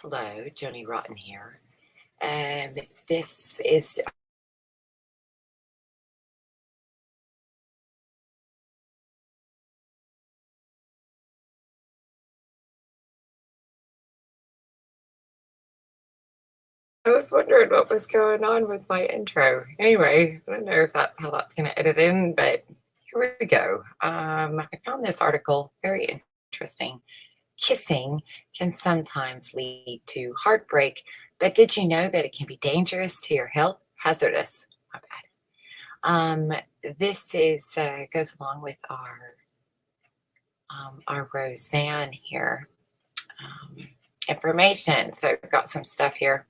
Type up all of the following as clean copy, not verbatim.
Hello, Joni Rotten here. This is I was wondering what was going on with my intro. Anyway, I don't know if how that's going to edit in, but here we go. I found this article very interesting. Kissing can sometimes lead to heartbreak, but did you know that it can be dangerous to your health? Hazardous. My bad. This is goes along with our Roseanne here information. So I've got some stuff here,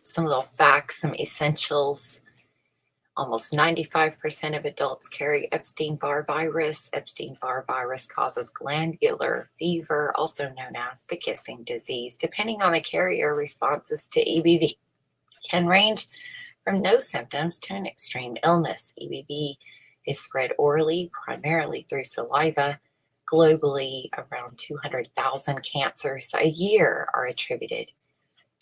some little facts, some essentials. Almost 95% of adults carry Epstein-Barr virus. Epstein-Barr virus causes glandular fever, also known as the kissing disease. Depending on the carrier, responses to EBV can range from no symptoms to an extreme illness. EBV is spread orally, primarily through saliva. Globally, around 200,000 cancers a year are attributed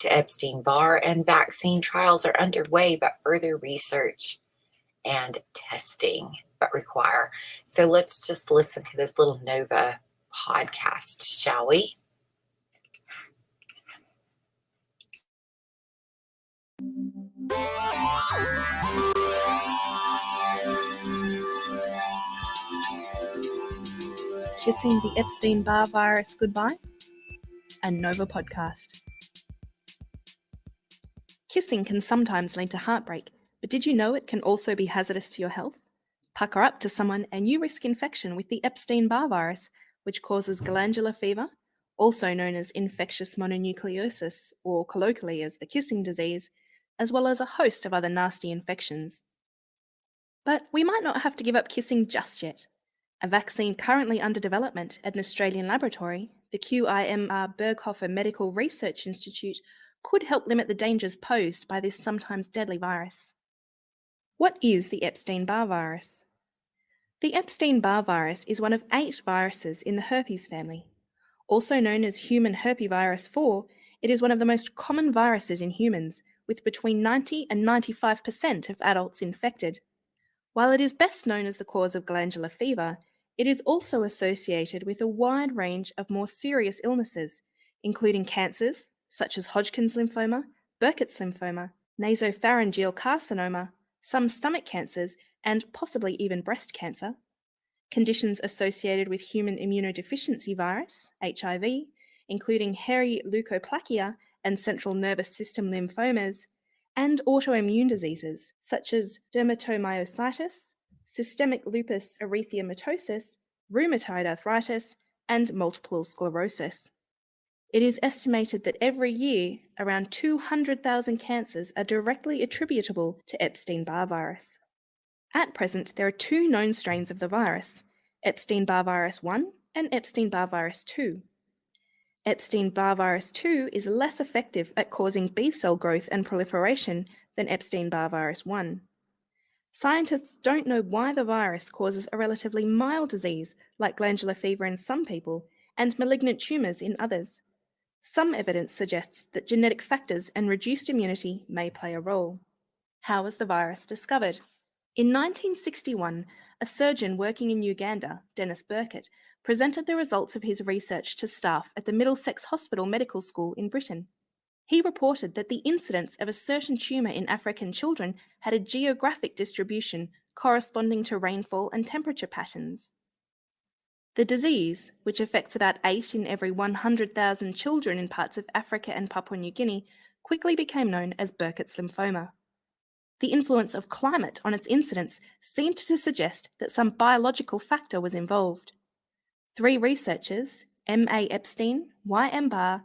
to Epstein-Barr, and vaccine trials are underway, but further research and testing but require. So let's just listen to this little Nova podcast, shall we? Kissing the Epstein-Barr virus goodbye? A Nova podcast. Kissing can sometimes lead to heartbreak, but did you know it can also be hazardous to your health? Pucker up to someone and you risk infection with the Epstein-Barr virus, which causes glandular fever, also known as infectious mononucleosis, or colloquially as the kissing disease, as well as a host of other nasty infections. But we might not have to give up kissing just yet. A vaccine currently under development at an Australian laboratory, the QIMR Berghofer Medical Research Institute, could help limit the dangers posed by this sometimes deadly virus. What is the Epstein-Barr virus? The Epstein-Barr virus is one of 8 viruses in the herpes family. Also known as human herpesvirus 4, it is one of the most common viruses in humans, with between 90 and 95% of adults infected. While it is best known as the cause of glandular fever, it is also associated with a wide range of more serious illnesses, including cancers such as Hodgkin's lymphoma, Burkitt's lymphoma, nasopharyngeal carcinoma, some stomach cancers, and possibly even breast cancer, conditions associated with human immunodeficiency virus, HIV, including hairy leukoplakia and central nervous system lymphomas, and autoimmune diseases such as dermatomyositis, systemic lupus erythematosus, rheumatoid arthritis, and multiple sclerosis. It is estimated that every year, around 200,000 cancers are directly attributable to Epstein-Barr virus. At present, there are 2 known strains of the virus, Epstein-Barr virus 1 and Epstein-Barr virus 2. Epstein-Barr virus 2 is less effective at causing B-cell growth and proliferation than Epstein-Barr virus 1. Scientists don't know why the virus causes a relatively mild disease like glandular fever in some people and malignant tumours in others. Some evidence suggests that genetic factors and reduced immunity may play a role. How was the virus discovered? In 1961, a surgeon working in Uganda, Dennis Burkitt, presented the results of his research to staff at the Middlesex Hospital Medical School in Britain. He reported that the incidence of a certain tumour in African children had a geographic distribution corresponding to rainfall and temperature patterns. The disease, which affects about 8 in every 100,000 children in parts of Africa and Papua New Guinea, quickly became known as Burkitt's lymphoma. The influence of climate on its incidence seemed to suggest that some biological factor was involved. 3 researchers, M.A. Epstein, Y.M. Barr,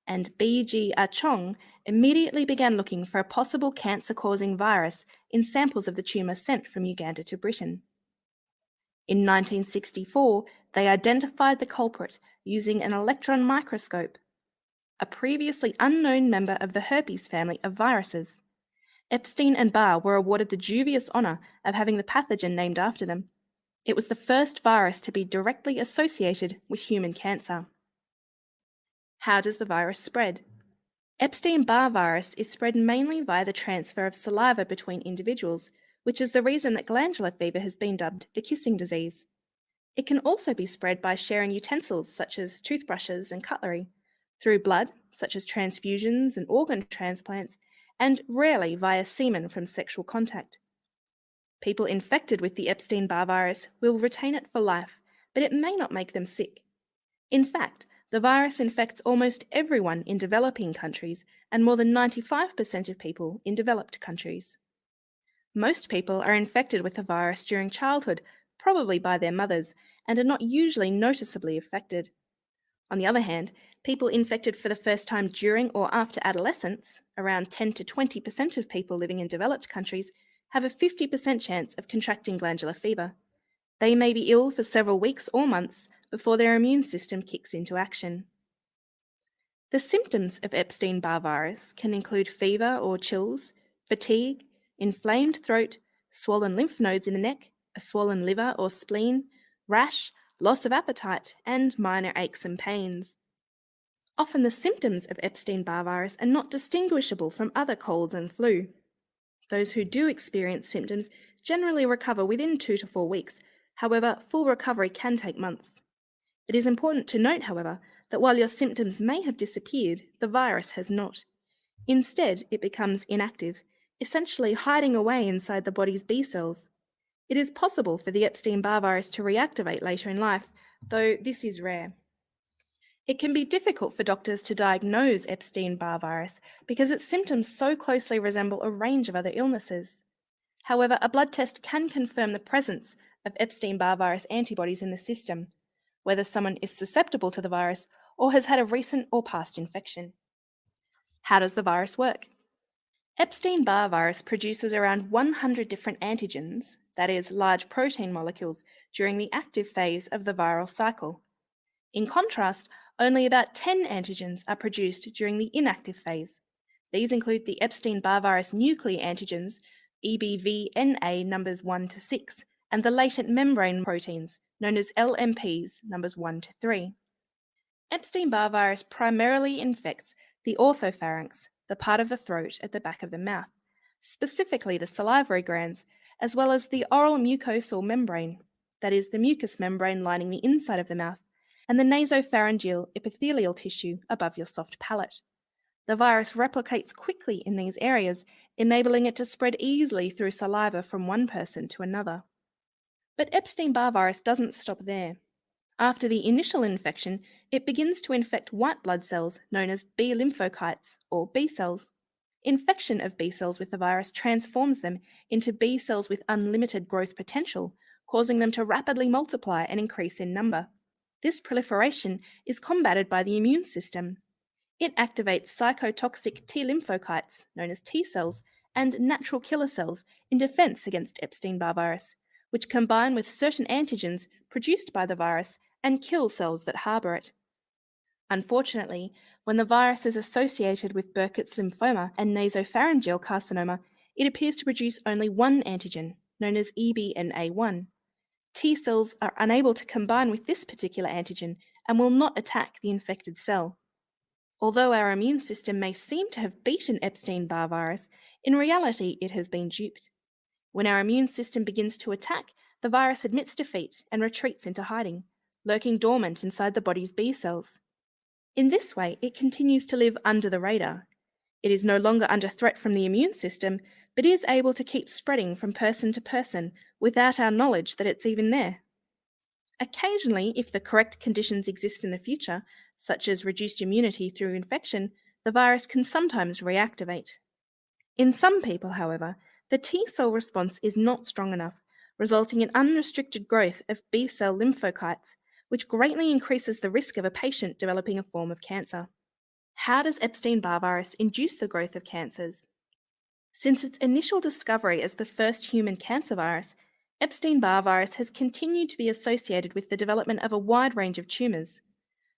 and B.G. Achong, immediately began looking for a possible cancer-causing virus in samples of the tumour sent from Uganda to Britain. In 1964, they identified the culprit using an electron microscope, a previously unknown member of the herpes family of viruses. Epstein and Barr were awarded the dubious honour of having the pathogen named after them. It was the first virus to be directly associated with human cancer. How does the virus spread? Epstein-Barr virus is spread mainly via the transfer of saliva between individuals, which is the reason that glandular fever has been dubbed the kissing disease. It can also be spread by sharing utensils such as toothbrushes and cutlery, through blood, such as transfusions and organ transplants, and rarely via semen from sexual contact. People infected with the Epstein-Barr virus will retain it for life, but it may not make them sick. In fact, the virus infects almost everyone in developing countries and more than 95% of people in developed countries. Most people are infected with the virus during childhood, probably by their mothers, and are not usually noticeably affected. On the other hand, people infected for the first time during or after adolescence, around 10 to 20% of people living in developed countries, have a 50% chance of contracting glandular fever. They may be ill for several weeks or months before their immune system kicks into action. The symptoms of Epstein-Barr virus can include fever or chills, fatigue, inflamed throat, swollen lymph nodes in the neck, a swollen liver or spleen, rash, loss of appetite, and minor aches and pains. Often the symptoms of Epstein-Barr virus are not distinguishable from other colds and flu. Those who do experience symptoms generally recover within 2 to 4 weeks. However, full recovery can take months. It is important to note, however, that while your symptoms may have disappeared, the virus has not. Instead, it becomes inactive, essentially hiding away inside the body's B cells. It is possible for the Epstein-Barr virus to reactivate later in life, though this is rare. It can be difficult for doctors to diagnose Epstein-Barr virus because its symptoms so closely resemble a range of other illnesses. However, a blood test can confirm the presence of Epstein-Barr virus antibodies in the system, whether someone is susceptible to the virus or has had a recent or past infection. How does the virus work? Epstein-Barr virus produces around 100 different antigens, that is, large protein molecules, during the active phase of the viral cycle. In contrast, only about 10 antigens are produced during the inactive phase. These include the Epstein-Barr virus nuclear antigens, EBV-NA numbers 1 to 6, and the latent membrane proteins, known as LMPs numbers 1 to 3. Epstein-Barr virus primarily infects the orthopharynx, the part of the throat at the back of the mouth, specifically the salivary glands, as well as the oral mucosal membrane, that is, the mucous membrane lining the inside of the mouth, and the nasopharyngeal epithelial tissue above your soft palate. The virus replicates quickly in these areas, enabling it to spread easily through saliva from one person to another. But Epstein-Barr virus doesn't stop there. After the initial infection, it begins to infect white blood cells known as B lymphocytes, or B cells. Infection of B cells with the virus transforms them into B cells with unlimited growth potential, causing them to rapidly multiply and increase in number. This proliferation is combated by the immune system. It activates cytotoxic T lymphocytes, known as T cells, and natural killer cells in defense against Epstein-Barr virus, which combine with certain antigens produced by the virus and kill cells that harbor it. Unfortunately, when the virus is associated with Burkitt's lymphoma and nasopharyngeal carcinoma, it appears to produce only one antigen, known as EBNA1. T cells are unable to combine with this particular antigen and will not attack the infected cell. Although our immune system may seem to have beaten Epstein-Barr virus, in reality it has been duped. When our immune system begins to attack, the virus admits defeat and retreats into hiding, lurking dormant inside the body's B cells. In this way, it continues to live under the radar. It is no longer under threat from the immune system, but is able to keep spreading from person to person without our knowledge that it's even there. Occasionally, if the correct conditions exist in the future, such as reduced immunity through infection, the virus can sometimes reactivate. In some people, however, the T cell response is not strong enough, resulting in unrestricted growth of B cell lymphocytes, which greatly increases the risk of a patient developing a form of cancer. How does Epstein-Barr virus induce the growth of cancers? Since its initial discovery as the first human cancer virus, Epstein-Barr virus has continued to be associated with the development of a wide range of tumours.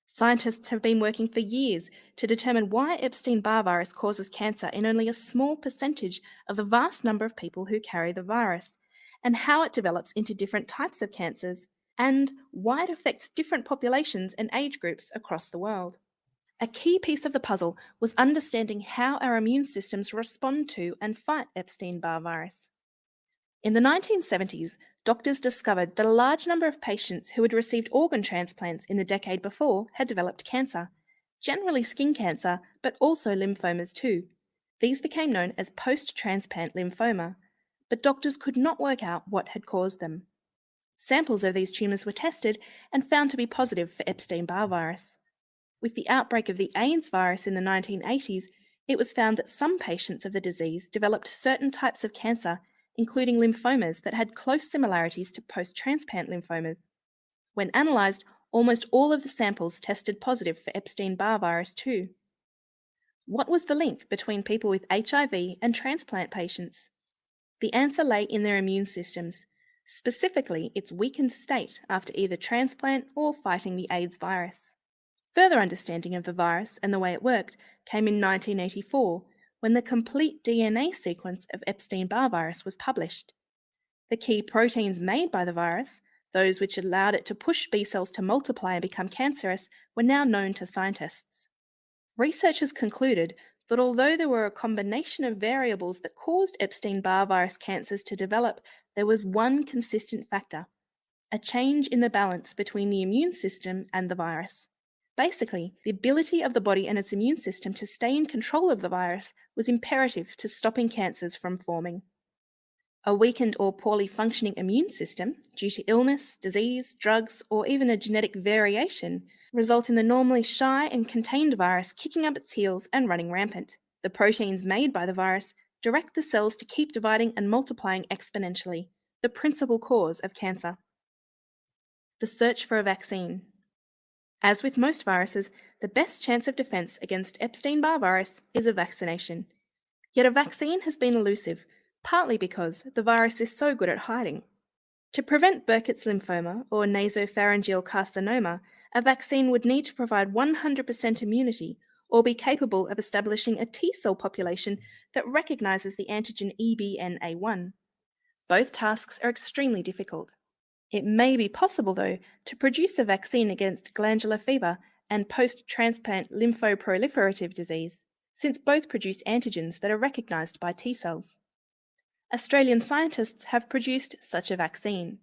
Scientists have been working for years to determine why Epstein-Barr virus causes cancer in only a small percentage of the vast number of people who carry the virus, and how it develops into different types of cancers, and why it affects different populations and age groups across the world. A key piece of the puzzle was understanding how our immune systems respond to and fight Epstein-Barr virus. In the 1970s, doctors discovered that a large number of patients who had received organ transplants in the decade before had developed cancer, generally skin cancer, but also lymphomas too. These became known as post-transplant lymphoma, but doctors could not work out what had caused them. Samples of these tumours were tested and found to be positive for Epstein-Barr virus. With the outbreak of the AIDS virus in the 1980s, it was found that some patients of the disease developed certain types of cancer, including lymphomas that had close similarities to post-transplant lymphomas. When analysed, almost all of the samples tested positive for Epstein-Barr virus too. What was the link between people with HIV and transplant patients? The answer lay in their immune systems, specifically its weakened state after either transplant or fighting the AIDS virus. Further understanding of the virus and the way it worked came in 1984, when the complete DNA sequence of Epstein-Barr virus was published. The key proteins made by the virus, those which allowed it to push B cells to multiply and become cancerous, were now known to scientists. Researchers concluded that although there were a combination of variables that caused Epstein-Barr virus cancers to develop, there was one consistent factor: a change in the balance between the immune system and the virus. Basically, the ability of the body and its immune system to stay in control of the virus was imperative to stopping cancers from forming. A weakened or poorly functioning immune system, due to illness, disease, drugs, or even a genetic variation, result in the normally shy and contained virus kicking up its heels and running rampant. The proteins made by the virus direct the cells to keep dividing and multiplying exponentially, the principal cause of cancer. The search for a vaccine. As with most viruses, the best chance of defense against Epstein-Barr virus is a vaccination. Yet a vaccine has been elusive, partly because the virus is so good at hiding. To prevent Burkitt's lymphoma or nasopharyngeal carcinoma, a vaccine would need to provide 100% immunity or be capable of establishing a T-cell population that recognizes the antigen EBNA1. Both tasks are extremely difficult. It may be possible, though, to produce a vaccine against glandular fever and post-transplant lymphoproliferative disease, since both produce antigens that are recognized by T cells. Australian scientists have produced such a vaccine.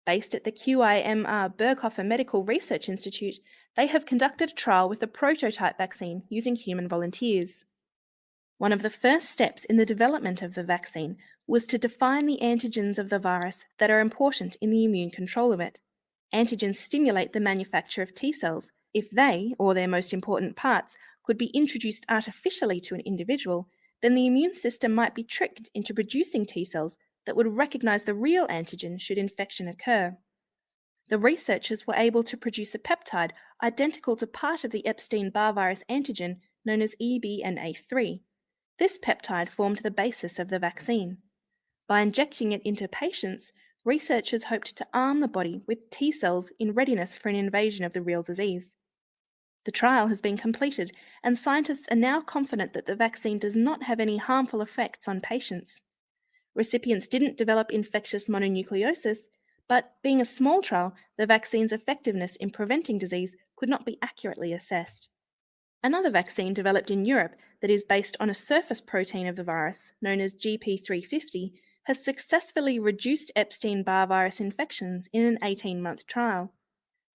Based at the QIMR Berghofer Medical Research Institute, they have conducted a trial with a prototype vaccine using human volunteers. One of the first steps in the development of the vaccine was to define the antigens of the virus that are important in the immune control of it. Antigens stimulate the manufacture of T cells. If they, or their most important parts, could be introduced artificially to an individual, then the immune system might be tricked into producing T cells that would recognize the real antigen should infection occur. The researchers were able to produce a peptide identical to part of the Epstein-Barr virus antigen known as EBNA3. This peptide formed the basis of the vaccine. By injecting it into patients, researchers hoped to arm the body with T cells in readiness for an invasion of the real disease. The trial has been completed, and scientists are now confident that the vaccine does not have any harmful effects on patients. Recipients didn't develop infectious mononucleosis, but being a small trial, the vaccine's effectiveness in preventing disease could not be accurately assessed. Another vaccine developed in Europe that is based on a surface protein of the virus, known as GP350, has successfully reduced Epstein-Barr virus infections in an 18-month trial.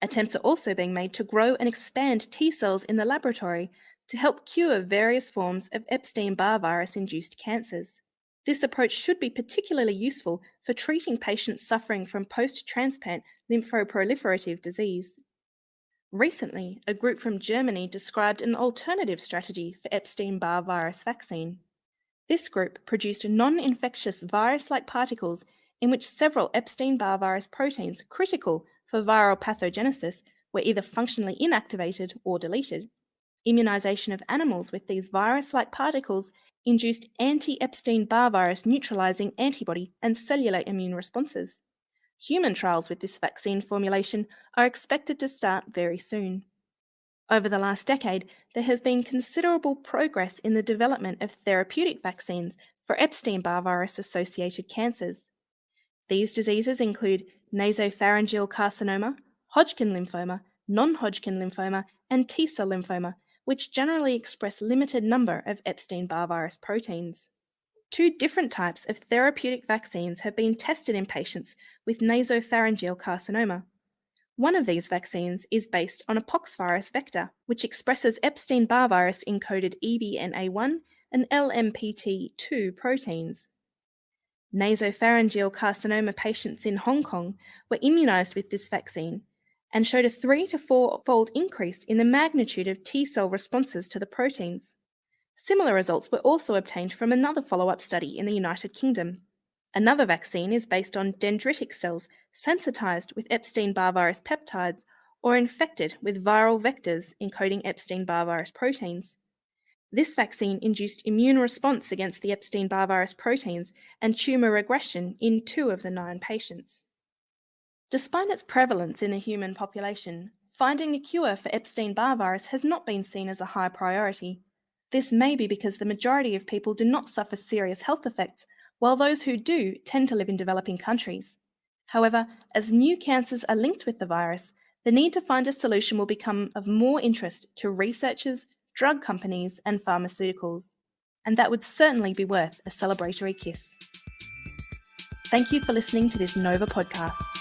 Attempts are also being made to grow and expand T cells in the laboratory to help cure various forms of Epstein-Barr virus-induced cancers. This approach should be particularly useful for treating patients suffering from post-transplant lymphoproliferative disease. Recently, a group from Germany described an alternative strategy for Epstein-Barr virus vaccine. This group produced non-infectious virus-like particles in which several Epstein-Barr virus proteins critical for viral pathogenesis were either functionally inactivated or deleted. Immunization of animals with these virus-like particles induced anti-Epstein-Barr virus neutralizing antibody and cellular immune responses. Human trials with this vaccine formulation are expected to start very soon. Over the last decade, there has been considerable progress in the development of therapeutic vaccines for Epstein-Barr virus-associated cancers. These diseases include nasopharyngeal carcinoma, Hodgkin lymphoma, non-Hodgkin lymphoma, and T-cell lymphoma, which generally express a limited number of Epstein-Barr virus proteins. 2 different types of therapeutic vaccines have been tested in patients with nasopharyngeal carcinoma. One of these vaccines is based on a poxvirus vector, which expresses Epstein-Barr virus encoded EBNA1 and LMPT2 proteins. Nasopharyngeal carcinoma patients in Hong Kong were immunized with this vaccine and showed a 3 to 4-fold increase in the magnitude of T-cell responses to the proteins. Similar results were also obtained from another follow-up study in the United Kingdom. Another vaccine is based on dendritic cells sensitized with Epstein-Barr virus peptides or infected with viral vectors encoding Epstein-Barr virus proteins. This vaccine induced immune response against the Epstein-Barr virus proteins and tumor regression in 2 of the 9 patients. Despite its prevalence in the human population, finding a cure for Epstein-Barr virus has not been seen as a high priority. This may be because the majority of people do not suffer serious health effects, while those who do tend to live in developing countries. However, as new cancers are linked with the virus, the need to find a solution will become of more interest to researchers, drug companies, and pharmaceuticals. And that would certainly be worth a celebratory kiss. Thank you for listening to this Nova podcast.